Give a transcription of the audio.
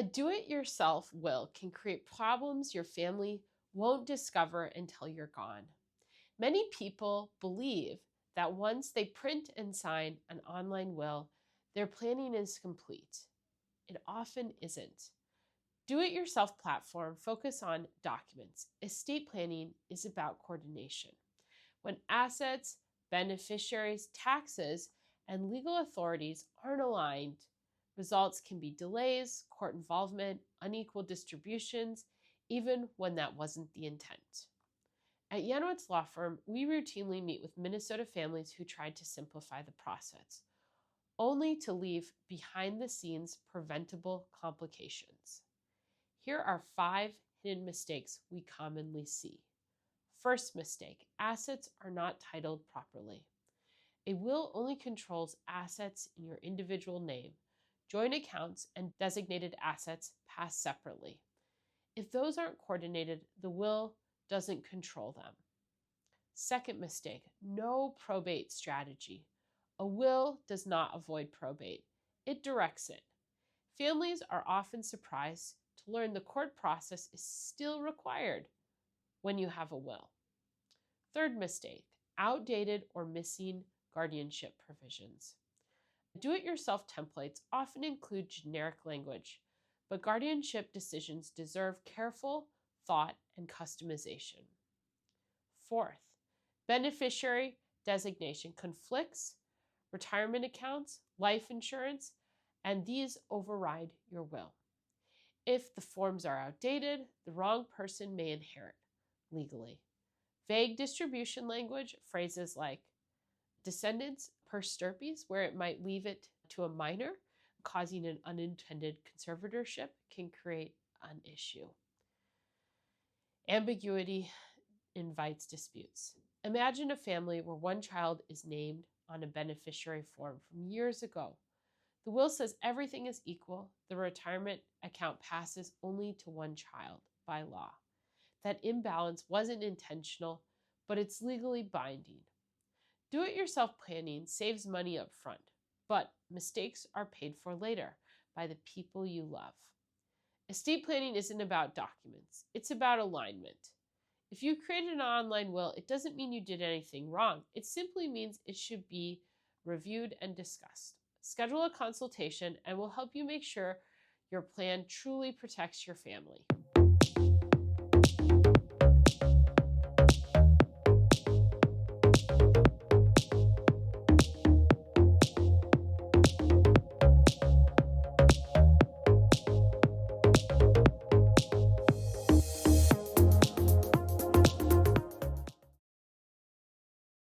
A do-it-yourself will can create problems your family won't discover until you're gone. Many people believe that once they print and sign an online will, their planning is complete. It often isn't. Do-it-yourself platform focus on documents. Estate planning is about coordination. When assets, beneficiaries, taxes, and legal authorities aren't aligned, results can be delays, court involvement, unequal distributions, even when that wasn't the intent. At Yanowitz Law Firm, we routinely meet with Minnesota families who tried to simplify the process, only to leave behind-the-scenes preventable complications. Here are 5 hidden mistakes we commonly see. First mistake, assets are not titled properly. A will only controls assets in your individual name. Joint accounts and designated assets pass separately. If those aren't coordinated, the will doesn't control them. Second mistake, no probate strategy. A will does not avoid probate. It directs it. Families are often surprised to learn the court process is still required when you have a will. Third mistake, outdated or missing guardianship provisions. Do-it-yourself templates often include generic language, but guardianship decisions deserve careful thought and customization. Fourth, beneficiary designation conflicts, retirement accounts, life insurance, and these override your will. If the forms are outdated, the wrong person may inherit legally. Vague distribution language, phrases like descendants per stirpes, where it might leave it to a minor, causing an unintended conservatorship, can create an issue. Ambiguity invites disputes. Imagine a family where one child is named on a beneficiary form from years ago. The will says everything is equal. The retirement account passes only to one child by law. That imbalance wasn't intentional, but it's legally binding. Do-it-yourself planning saves money up front, but mistakes are paid for later by the people you love. Estate planning isn't about documents. It's about alignment. If you created an online will, it doesn't mean you did anything wrong. It simply means it should be reviewed and discussed. Schedule a consultation and we'll help you make sure your plan truly protects your family.